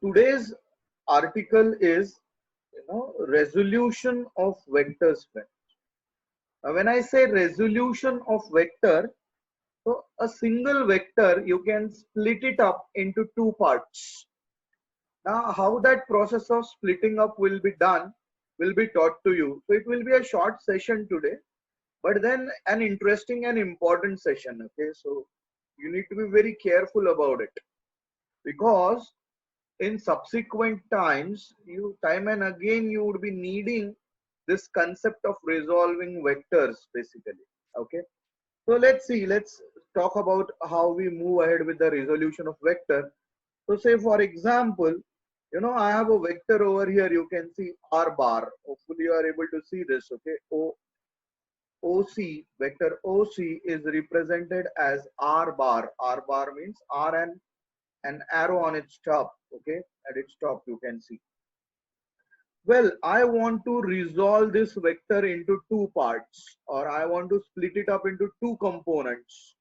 today's article is, resolution of vectors, friends. Now, when I say resolution of vector, so a single vector, you can split it up into two parts. Now, how that process of splitting up will be done will be taught to you. So it will be a short session today, but then an interesting and important session. Okay, so you need to be very careful about it, because in subsequent times, time and again you would be needing this concept of resolving vectors basically. Okay, so let's talk about how we move ahead with the resolution of vector. So say for example, I have a vector over here. You can see r bar. Hopefully you are able to see this. Okay, OC, vector OC is represented as r bar. R bar means r and an arrow on its top. Okay, at its top you can see. Well, I want to resolve this vector into two parts, or I want to split it up into two components.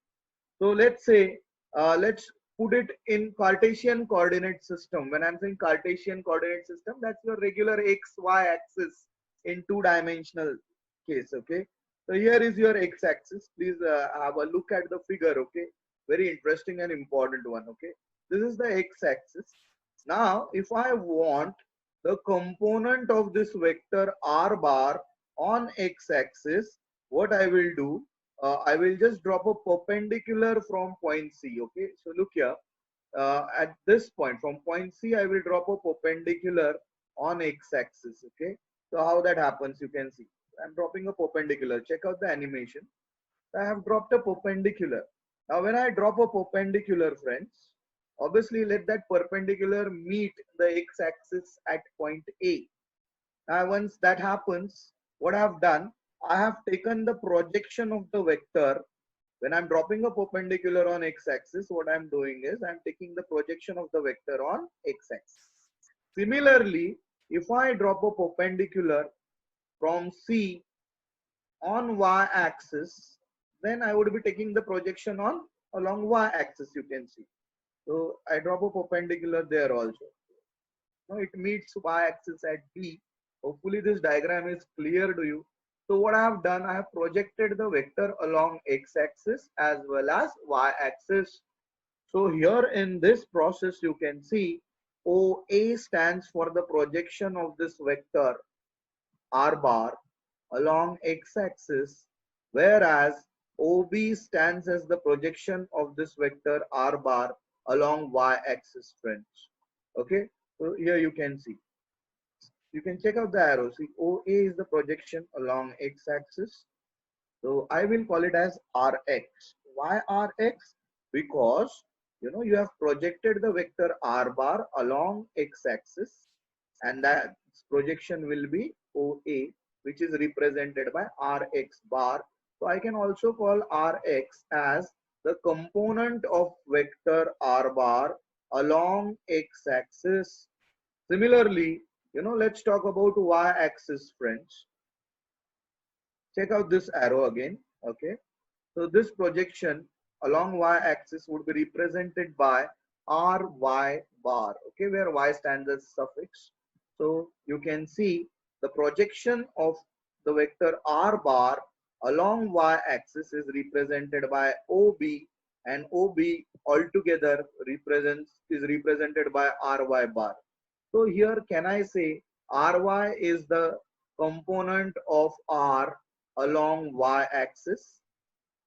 So let's say, let's put it in Cartesian coordinate system. When I'm saying Cartesian coordinate system, that's your regular x, y axis in two-dimensional case. Okay. So here is your x axis. Please have a look at the figure. Okay. Very interesting and important one. Okay. This is the x axis. Now, if I want the component of this vector r bar on x axis, what I will do, I will just drop a perpendicular from point C. Okay, so look here, at this point from point C, I will drop a perpendicular on x axis. Okay, so how that happens, you can see I'm dropping a perpendicular. Check out the animation. I have dropped a perpendicular. Now when I drop a perpendicular, friends, obviously let that perpendicular meet the x axis at point A. Now once that happens, what I have done, I have taken the projection of the vector. When I'm dropping a perpendicular on x axis, what I'm doing is I'm taking the projection of the vector on x axis. Similarly, if I drop a perpendicular from C on y axis, then I would be taking the projection on along y axis, you can see. So I drop a perpendicular there also. Now it meets y axis at B. Hopefully this diagram is clear to you. So what I have done, I have projected the vector along x axis as well as y axis. So here in this process you can see OA stands for the projection of this vector r bar along x axis, whereas OB stands as the projection of this vector r bar along y axis, friends. Okay, so here you can see. You can check out the arrow. See, OA is the projection along x axis. So I will call it as Rx. Why Rx? Because you have projected the vector r bar along x axis, and that projection will be OA, which is represented by Rx bar. So I can also call Rx as the component of vector r bar along x axis. Similarly, let's talk about y axis, friends. Check out this arrow again. Okay, so this projection along y axis would be represented by ry bar. Okay, where y stands as suffix. So you can see the projection of the vector r bar along y axis is represented by OB, and OB altogether is represented by ry bar. So here can I say ry is the component of r along y axis.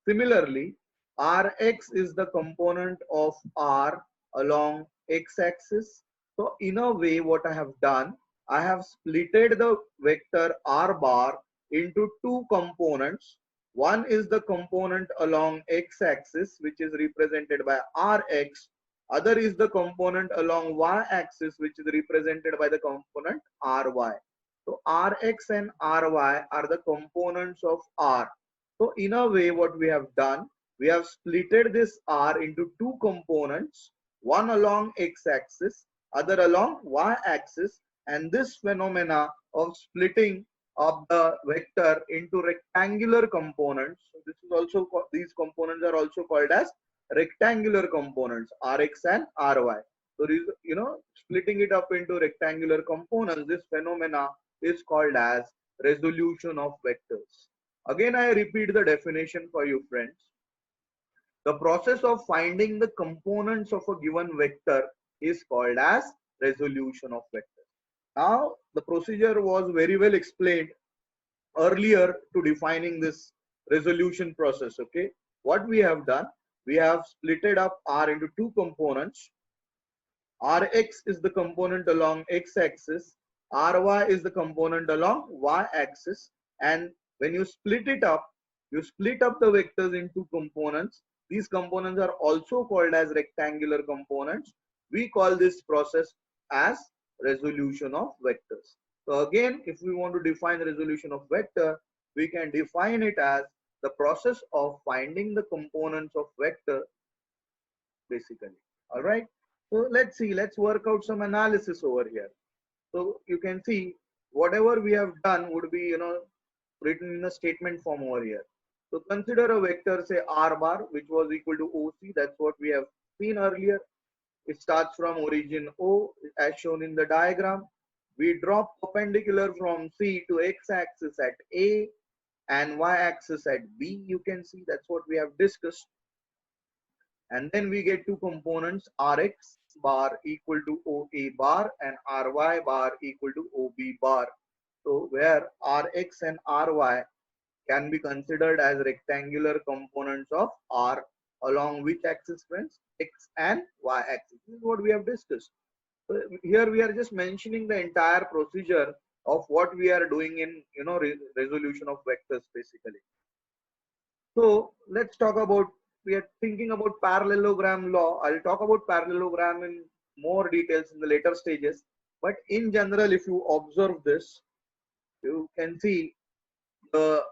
Similarly, Rx is the component of R along x axis. So in a way, what I have done, I have splitted the vector R bar into two components. One is the component along x axis, which is represented by Rx. Other is the component along y axis, which is represented by the component Ry. So Rx and Ry are the components of R. So in a way, what we have done, we have splitted this R into two components, one along x-axis, other along y-axis, and this phenomena of splitting of the vector into rectangular components. So this is also, these components are also called as rectangular components, Rx and Ry. So, splitting it up into rectangular components, this phenomena is called as resolution of vectors. Again, I repeat the definition for you friends. The process of finding the components of a given vector is called as resolution of vectors. Now, the procedure was very well explained earlier to defining this resolution process. Okay, what we have done, we have splitted up R into two components. Rx is the component along x-axis, Ry is the component along y-axis, and when you split it up, you split up the vectors into components. These components are also called as rectangular components. We call this process as resolution of vectors. So again, if we want to define the resolution of vector, we can define it as the process of finding the components of vector basically. All right. So let's see, let's work out some analysis over here. So you can see whatever we have done would be, written in a statement form over here. So consider a vector, say R bar, which was equal to OC. That's what we have seen earlier. It starts from origin O as shown in the diagram. We drop perpendicular from C to X axis at A and Y axis at B. You can see that's what we have discussed. And then we get two components, Rx bar equal to OA bar and Ry bar equal to OB bar. So where Rx and Ry can be considered as rectangular components of R along which axis friends? X and Y axis. This is what we have discussed. So here we are just mentioning the entire procedure of what we are doing in resolution of vectors basically. So let's talk about, we are thinking about parallelogram law. I'll talk about parallelogram in more details in the later stages. But in general, if you observe this, you can see the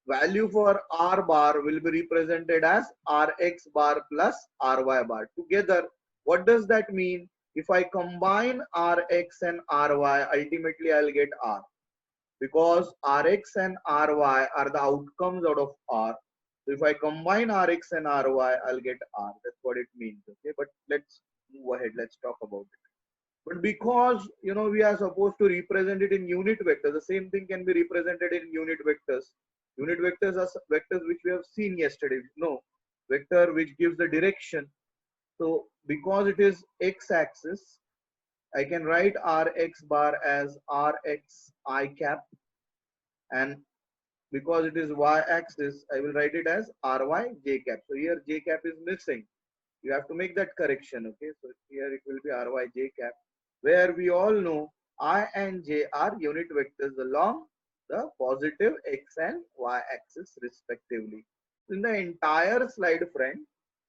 value for R bar will be represented as Rx bar plus Ry bar. Together, what does that mean? If I combine Rx and Ry, ultimately I'll get R. Because Rx and Ry are the outcomes out of R. So if I combine Rx and Ry, I'll get R. That's what it means. Okay, but let's move ahead. Let's talk about it. But because we are supposed to represent it in unit vectors, the same thing can be represented in unit vectors. Unit vectors are vectors which we have seen yesterday. No, vector which gives the direction. So because it is x-axis, I can write Rx bar as Rx I cap, and because it is y-axis, I will write it as Ry j cap. So here j cap is missing. You have to make that correction. Okay, so here it will be Ry j cap, where we all know I and j are unit vectors along the positive x and y axis respectively. In the entire slide, friend,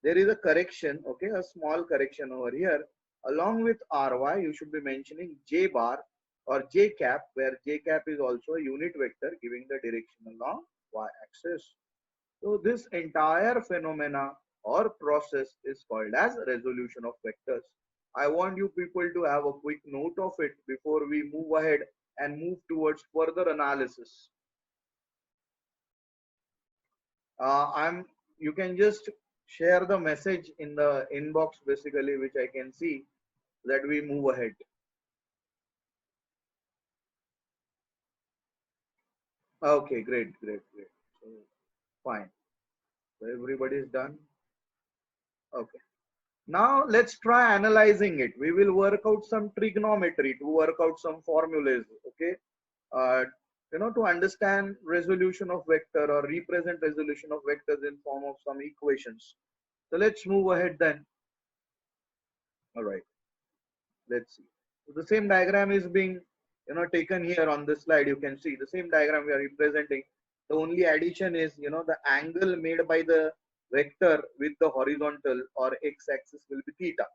there is a correction. Okay, a small correction over here. Along with Ry, you should be mentioning j bar or j cap, where j cap is also a unit vector giving the direction along y axis. So this entire phenomena or process is called as resolution of vectors. I want you people to have a quick note of it before we move ahead and move towards further analysis. You can just share the message in the inbox basically, which I can see, that we move ahead. Okay, great. So, fine. So everybody is done. Okay. Now let's try analyzing it. We will work out some trigonometry to work out some formulas. Okay. Uh, to understand resolution of vector or represent resolution of vectors in form of some equations. So let's move ahead then. All right. Let's see. So the same diagram is being taken here on this slide. You can see the same diagram we are representing. The only addition is the angle made by the vector with the horizontal or x-axis will be theta.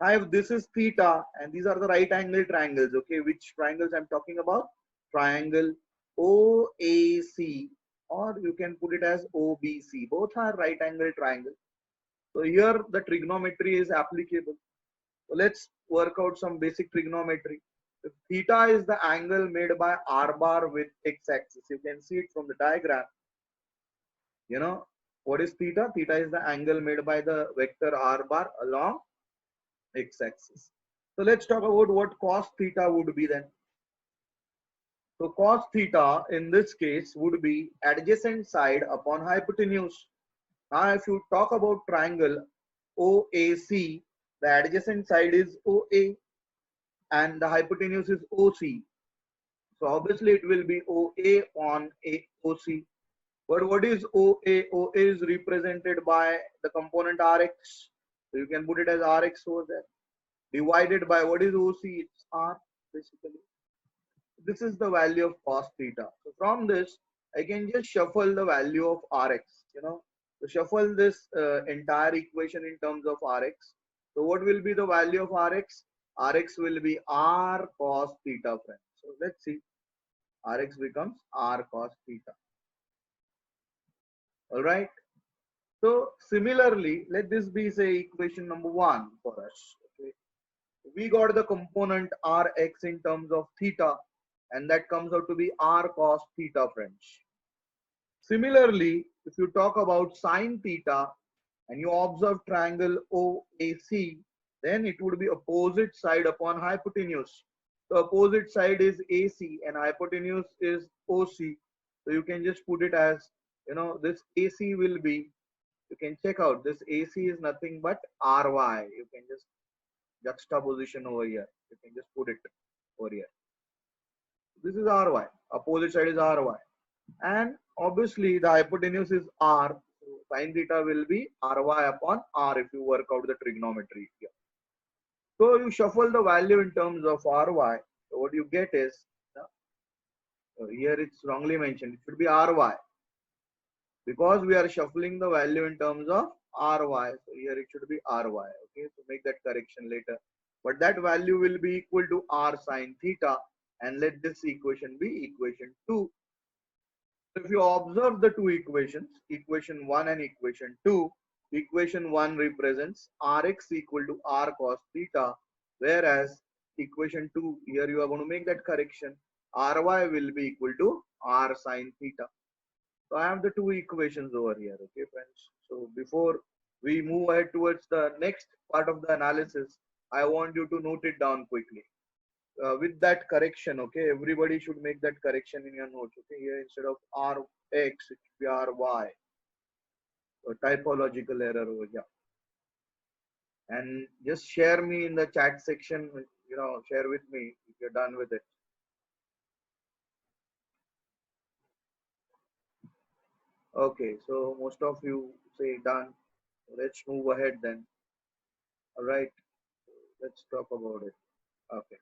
Now if this is theta and these are the right angle triangles, okay, which triangles I'm talking about? Triangle OAC, or you can put it as OBC. Both are right angle triangles. So here the trigonometry is applicable. So let's work out some basic trigonometry. If theta is the angle made by R bar with x-axis. You can see it from the diagram. What is theta? Theta is the angle made by the vector R bar along x-axis. So let's talk about what cos theta would be then. So cos theta in this case would be adjacent side upon hypotenuse. Now if you talk about triangle OAC, the adjacent side is OA and the hypotenuse is OC. So obviously it will be OA on OC. But what is OA? OA is represented by the component Rx. So you can put it as Rx over there. Divided by what is OC? It's R basically. This is the value of cos theta. So from this, I can just shuffle the value of Rx. So shuffle this entire equation in terms of Rx. So what will be the value of Rx? Rx will be R cos theta, friends. So let's see. Rx becomes R cos theta. All right. So similarly, let this be say equation number 1 for us. Okay. We got the component Rx in terms of theta, and that comes out to be R cos theta, friends. Similarly, if you talk about sine theta and you observe triangle OAC, then it would be opposite side upon hypotenuse. The opposite side is AC and hypotenuse is OC. So you can just put it as, this AC will be, you can check out, this AC is nothing but RY. You can just juxtaposition over here. You can just put it over here. This is RY. Opposite side is RY. And obviously the hypotenuse is R. So sine theta will be RY upon R if you work out the trigonometry here. So you shuffle the value in terms of RY. So what you get is, here it's wrongly mentioned. It should be RY. Because we are shuffling the value in terms of RY. So here it should be RY. Okay, so make that correction later. But that value will be equal to R sine theta. And let this equation be equation 2. So if you observe the two equations, equation 1 and equation 2, equation 1 represents Rx equal to R cos theta, whereas equation 2, here you are going to make that correction, Ry will be equal to R sine theta. So I have the two equations over here, okay friends. So before we move ahead towards the next part of the analysis, I want you to note it down quickly. With that correction, okay, everybody should make that correction in your notes. Okay, here instead of Rx, it should be Ry. So typological error over here. And just share me in the chat section. Share with me if you're done with it. Okay, so most of you say done. Let's move ahead then. All right, let's talk about it. Okay.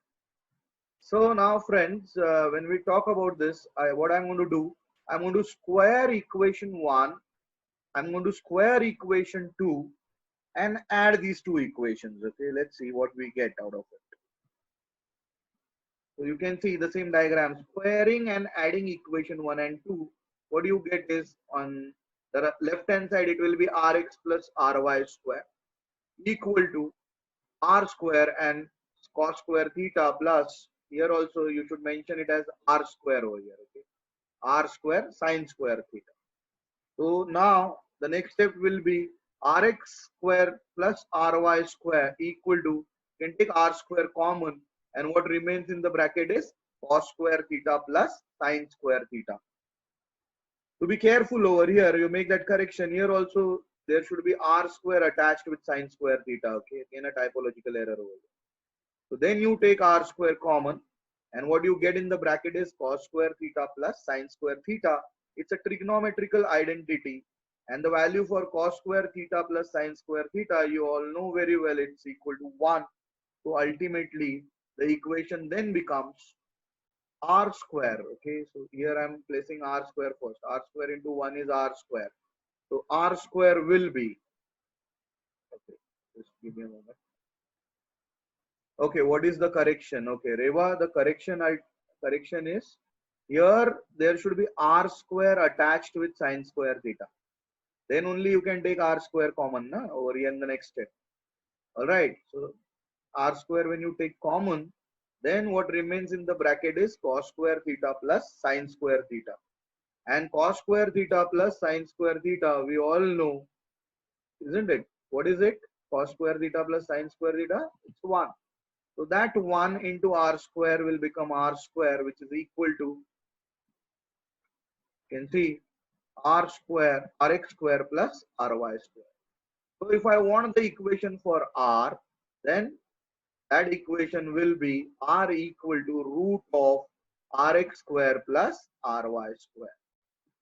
So now, friends, when we talk about this, what I'm going to do, I'm going to square equation 1, I'm going to square equation 2, and add these two equations. Okay, let's see what we get out of it. So you can see the same diagram, squaring and adding equation 1 and 2. What you get is on the left hand side, it will be Rx plus Ry square equal to R square and cos square theta plus, here also you should mention it as R square over here. Okay, R square sine square theta. So now the next step will be Rx square plus Ry square equal to, you can take R square common, and what remains in the bracket is cos square theta plus sine square theta. To be careful over here, you make that correction. Here also there should be R square attached with sine square theta. Okay, again a typological error over here. So then you take R square common, and what you get in the bracket is cos square theta plus sine square theta. It's a trigonometrical identity, and the value for cos square theta plus sine square theta, you all know very well, it's equal to 1. So ultimately the equation then becomes R square. Okay, so here I'm placing R square first. R square into 1 is R square. So R square will be, okay, just give me a moment. Okay, what is the correction? Okay, Reva, the correction is, here there should be R square attached with sine square theta. Then only you can take R square common over here in the next step. Alright, so R square when you take common, then what remains in the bracket is cos square theta plus sine square theta. And cos square theta plus sine square theta, we all know, isn't it? What is it? cos square theta plus sin square theta, it's 1. So that 1 into r square will become r square, which is equal to, you can see, r square, rx square plus ry square. So if I want the equation for r, then that equation will be r equal to root of rx square plus ry square.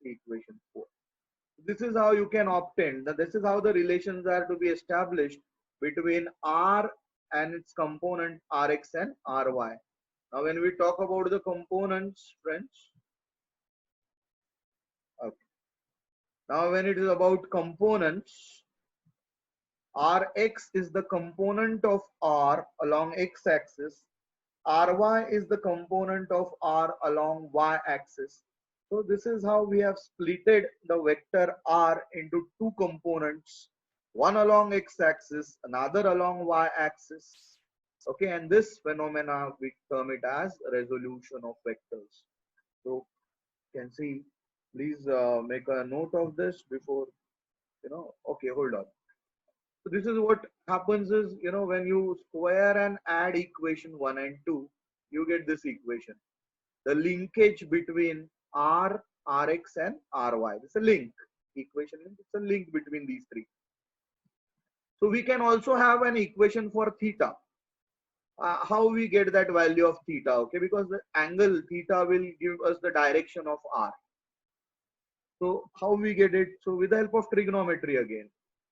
Equation 4. This is how you can obtain, this is how the relations are to be established between r and its component rx and ry. Now when we talk about the components, friends, okay. Now when it is about components, Rx is the component of R along x-axis. Ry is the component of R along y-axis. So this is how we have splitted the vector R into two components, one along x-axis, another along y-axis. Okay, and this phenomena we term it as resolution of vectors. So you can see, please make a note of this before, okay, hold on. So this is what happens is, when you square and add equation 1 and 2, you get this equation. The linkage between R, Rx and Ry. It's a link. Equation link. It's a link between these three. So we can also have an equation for theta. How we get that value of theta? Okay, because the angle theta will give us the direction of R. So how we get it? So with the help of trigonometry again.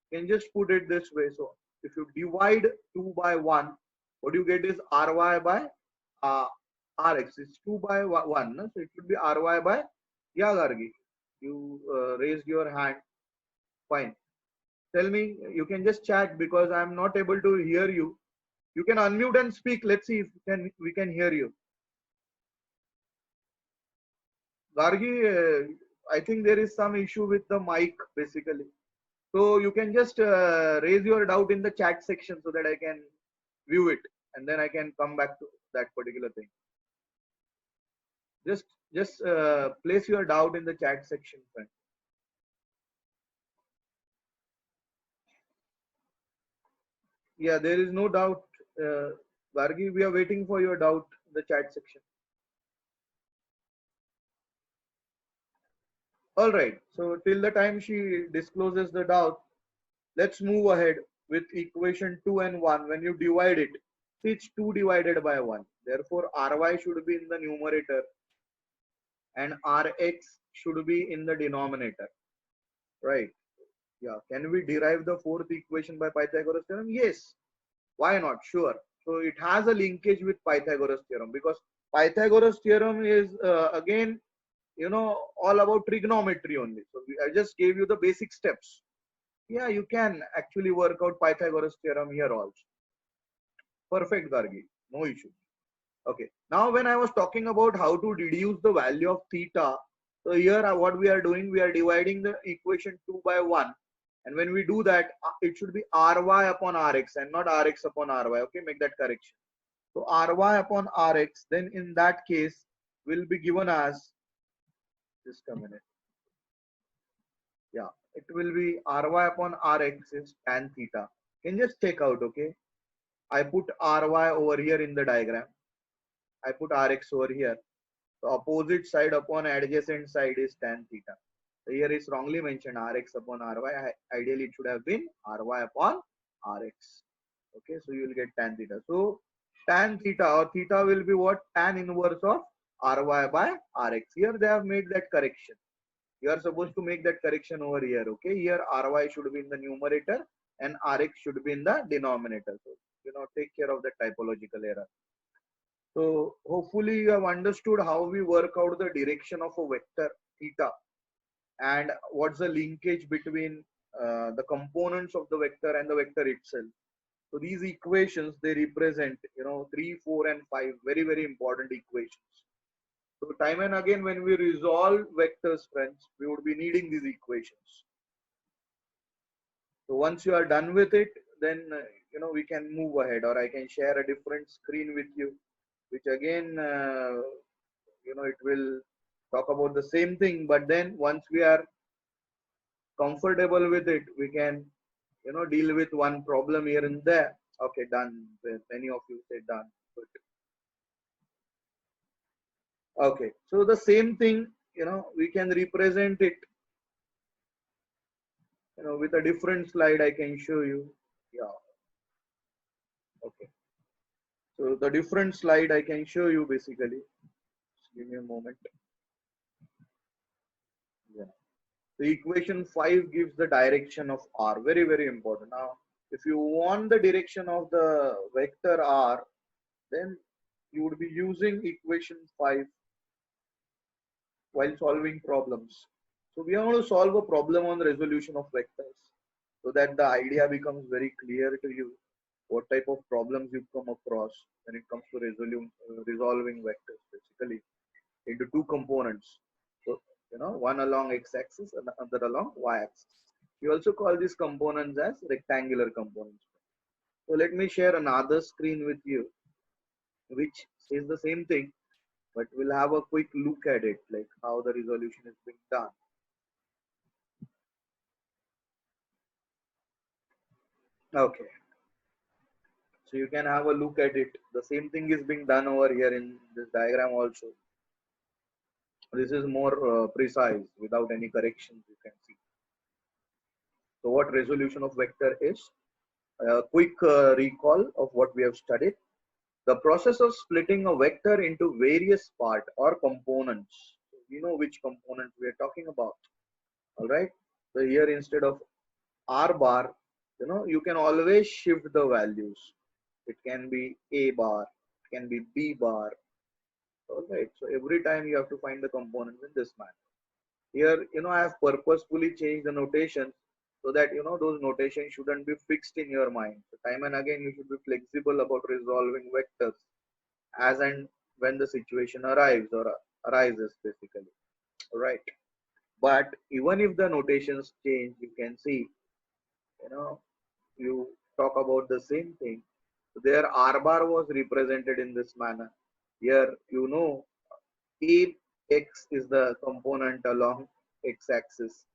You can just put it this way. So if you divide 2 by 1, what you get is Ry by Rx. It's 2 by 1. No? So it should be Ry by, yeah, Gargi. You raised your hand. Fine. Tell me, you can just chat because I'm not able to hear you. You can unmute and speak. Let's see if we can hear you. Gargi, I think there is some issue with the mic basically. So you can just raise your doubt in the chat section so that I can view it and then I can come back to that particular thing. Just place your doubt in the chat section, friend. Yeah, there is no doubt. Vargi, we are waiting for your doubt in the chat section. All right. So till the time she discloses the doubt, let's move ahead with equation 2 and 1. When you divide it, see it's 2 divided by 1. Therefore, Ry should be in the numerator and Rx should be in the denominator. Right. Yeah. Can we derive the fourth equation by Pythagoras theorem? Yes. Why not? Sure. So it has a linkage with Pythagoras theorem because Pythagoras theorem is again, all about trigonometry only. So I just gave you the basic steps. Yeah, you can actually work out Pythagoras theorem here also. Perfect, Gargi. No issue. Okay. Now when I was talking about how to deduce the value of theta, so here what we are doing, we are dividing the equation 2 by 1. And when we do that, it should be Ry upon Rx and not Rx upon Ry. Okay, make that correction. So Ry upon Rx, then in that case, will be given as, just a minute. Yeah, it will be Ry upon Rx is tan theta. Can just take out, okay? I put Ry over here in the diagram. I put Rx over here. The opposite side upon adjacent side is tan theta. So here is wrongly mentioned Rx upon Ry. Ideally, it should have been Ry upon Rx. Okay, so you will get tan theta. So tan theta or theta will be what? Tan inverse of Ry by Rx. Here they have made that correction. You are supposed to make that correction over here. Okay, here Ry should be in the numerator and Rx should be in the denominator. So take care of the typological error. So hopefully you have understood how we work out the direction of a vector theta and what's the linkage between the components of the vector and the vector itself. So these equations, they represent 3, 4 and 5 very, very important equations. So time and again when we resolve vectors, friends, we would be needing these equations. So once you are done with it, then we can move ahead, or I can share a different screen with you, which again it will talk about the same thing, but then once we are comfortable with it, we can deal with one problem here and there. Okay, done. Many of you say done. Good. Okay, so the same thing, we can represent it, with a different slide. I can show you. Yeah. Okay. So the different slide I can show you basically. Just give me a moment. Yeah. The equation 5 gives the direction of r. Very, very important. Now, if you want the direction of the vector r, then you would be using equation 5 while solving problems. So we are going to solve a problem on the resolution of vectors so that the idea becomes very clear to you what type of problems you come across when it comes to resolving vectors basically into two components. So, one along x-axis and another along y-axis. We also call these components as rectangular components. So let me share another screen with you which says the same thing, but we'll have a quick look at it, like how the resolution is being done. Okay, so you can have a look at it. The same thing is being done over here in this diagram also. This is more precise without any corrections, you can see. So what resolution of vector is? A quick recall of what we have studied. The process of splitting a vector into various parts or components. We know which components we are talking about. All right. So here instead of r bar, you can always shift the values. It can be a bar, it can be b bar. All right. So every time you have to find the components in this manner. Here, I have purposefully changed the notation so that, those notations shouldn't be fixed in your mind. So time and again, you should be flexible about resolving vectors as and when the situation arrives or arises basically. All right. But even if the notations change, you can see, you talk about the same thing. So there r bar was represented in this manner. Here, ax is the component along x-axis.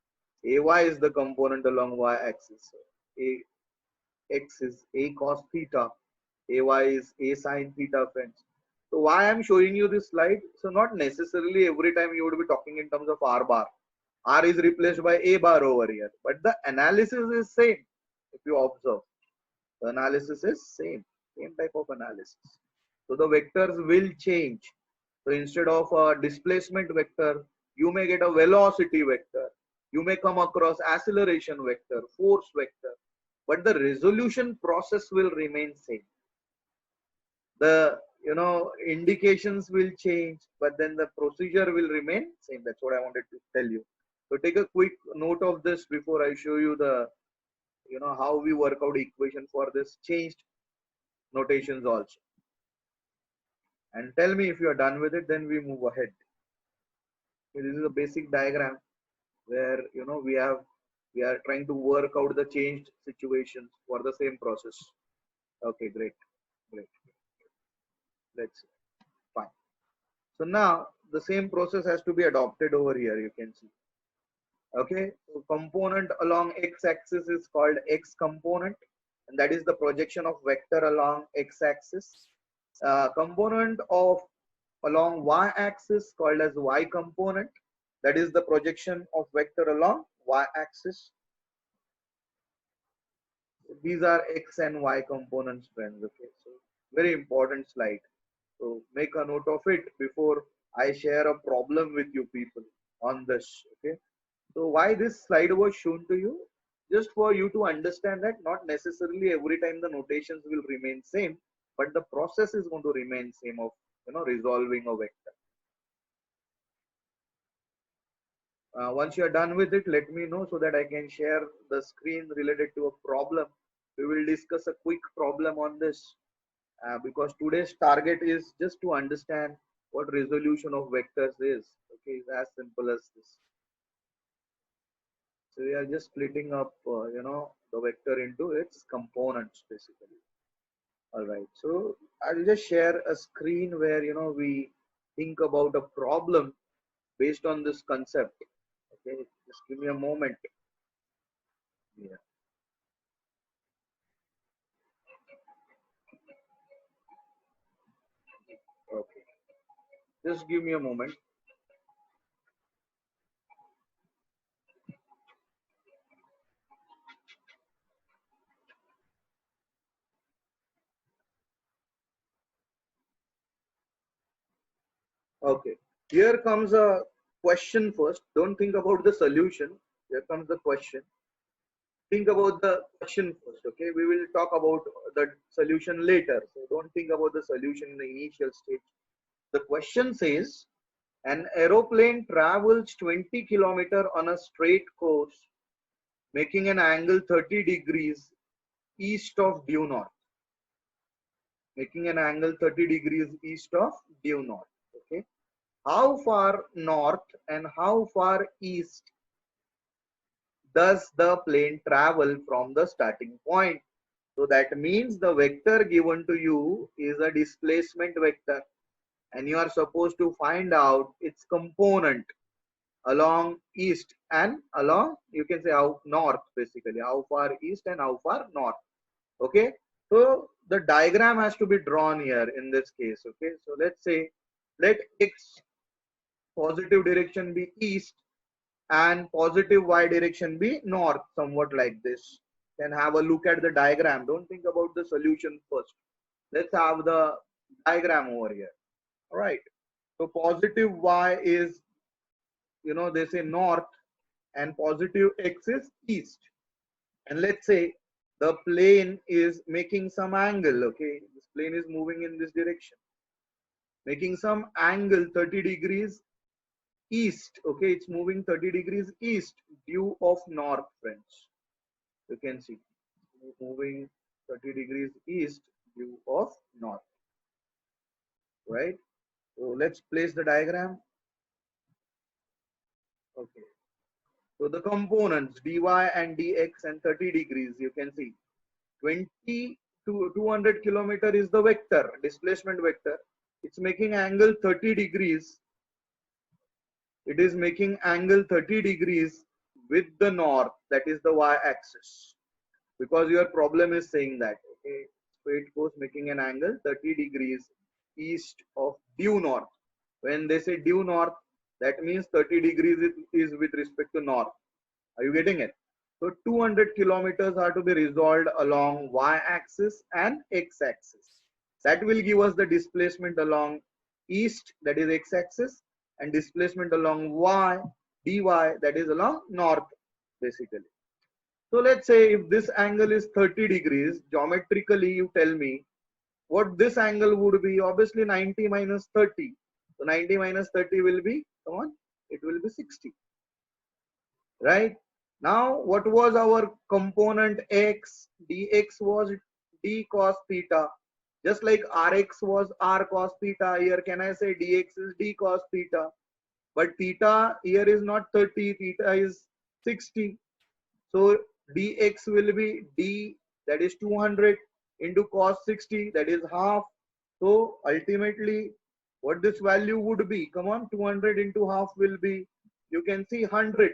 Ay is the component along y-axis. Ax is a cos theta. Ay is a sin theta, friends. So why I'm showing you this slide? So not necessarily every time you would be talking in terms of r bar. R is replaced by a bar over here, but the analysis is same. If you observe, the analysis is same type of analysis. So the vectors will change. So instead of a displacement vector, you may get a velocity vector. You may come across acceleration vector, force vector, but the resolution process will remain same. The indications will change, but then the procedure will remain same. That's what I wanted to tell you. So take a quick note of this before I show you the how we work out equation for this changed notations also. And tell me if you are done with it, then we move ahead. This is a basic diagram where we are trying to work out the changed situations for the same process. Okay, great. Let's see. Fine. So now the same process has to be adopted over here. You can see. Okay, so component along x-axis is called x component, and that is the projection of vector along x-axis. Component of along y-axis called as y component, that is the projection of vector along y-axis. These are x and y components, friends. Okay, so very important slide. So make a note of it before I share a problem with you people on this. Okay. So why this slide was shown to you? Just for you to understand that not necessarily every time the notations will remain same, but the process is going to remain same of resolving a vector. Once you are done with it, let me know so that I can share the screen related to a problem. We will discuss a quick problem on this because today's target is just to understand what resolution of vectors is. Okay, it's as simple as this. So we are just splitting up, the vector into its components basically. All right. So I'll just share a screen where, we think about a problem based on this concept. Okay. Just give me a moment. Yeah. Just give me a moment. Okay, here comes a question first. Don't think about the solution. Here comes the question. Think about the question first. Okay, we will talk about the solution later, so don't think about the solution in the initial stage. The question says an aeroplane travels 20 kilometer on a straight course making an angle 30 degrees east of due north, making an angle 30 degrees east of due north. Okay, how far north and how far east does the plane travel from the starting point? So that means the vector given to you is a displacement vector, and you are supposed to find out its component along east and along, you can say, how north, basically how far east and how far north. Okay, so the diagram has to be drawn here in this case. Okay, so let's say let x positive direction be east and positive y direction be north, somewhat like this. Then have a look at the diagram. Don't think about the solution first. Let's have the diagram over here. All right, so positive y is, they say north, and positive x is east. And let's say the plane is making some angle. Okay, this plane is moving in this direction, making some angle 30 degrees east. Okay, it's moving 30 degrees east due of north, friends. You can see moving 30 degrees east due of north, right? So let's place the diagram. Okay, so the components dy and dx and 30 degrees, you can see 20 to 200 kilometer is the vector, displacement vector. It's making angle 30 degrees. It is making angle 30 degrees with the north, that is the y-axis, because your problem is saying that. Okay, straight course making an angle 30 degrees east of due north. When they say due north, that means 30 degrees is with respect to north. Are you getting it? So 200 kilometers are to be resolved along y-axis and x-axis. That will give us the displacement along east, that is x-axis, and displacement along y, dy, that is along north, basically. So let's say if this angle is 30 degrees, geometrically you tell me what this angle would be. Obviously 90 minus 30. So 90 minus 30 will be, come on, it will be 60. Right? Now, what was our component x? Dx was d cos theta. Just like Rx was r cos theta, here can I say dx is d cos theta. But theta here is not 30, theta is 60. So dx will be d, that is 200, into cos 60, that is half. So ultimately, what this value would be, come on, 200 into half will be, you can see 100.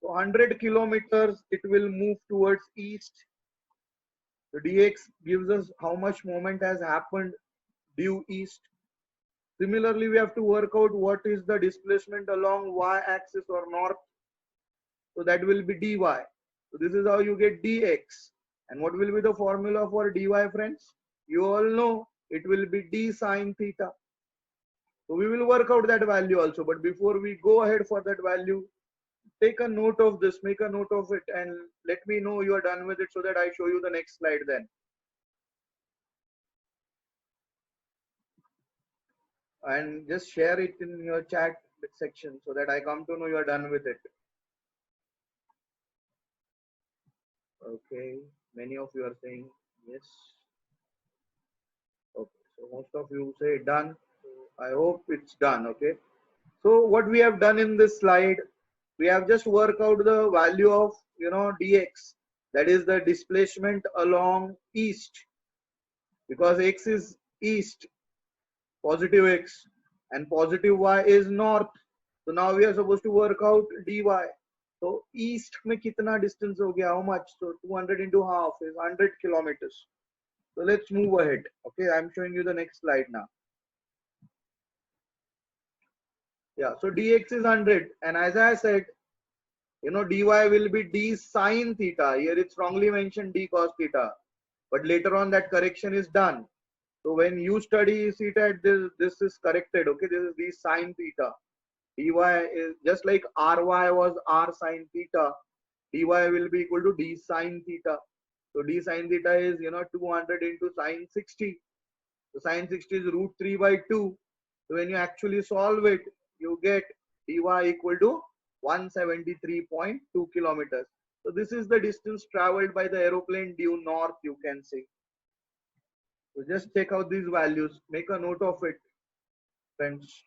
So 100 kilometers it will move towards east. So dx gives us how much moment has happened due east. Similarly, we have to work out what is the displacement along y-axis or north. So that will be dy. So this is how you get dx. And what will be the formula for dy, friends? You all know it will be d sine theta. So we will work out that value also. But before we go ahead for that value, take a note of this, make a note of it, and let me know you are done with it so that I show you the next slide then. And just share it in your chat section so that I come to know you are done with it. Okay, many of you are saying yes. Okay, so most of you say done. So I hope it's done. Okay, so what we have done in this slide, we have just worked out the value of dx, that is the displacement along east, because x is east, positive x, and positive y is north. So now we are supposed to work out dy. So east में कितना distance हो गया? How much? So 200 into half is 100 kilometers. So let's move ahead. Okay, I'm showing you the next slide now. Yeah, so dx is 100, and as I said, dy will be d sine theta. Here it's wrongly mentioned d cos theta, but later on that correction is done. So when you study CTET, this is corrected. Okay, this is d sine theta. Dy is just like ry was r sine theta. Dy will be equal to d sine theta. So d sine theta is 200 into sine 60. So sine 60 is root 3 by 2. So when you actually solve it, you get dy equal to 173.2 kilometers. So this is the distance traveled by the aeroplane due north, you can say. So just check out these values, make a note of it, friends.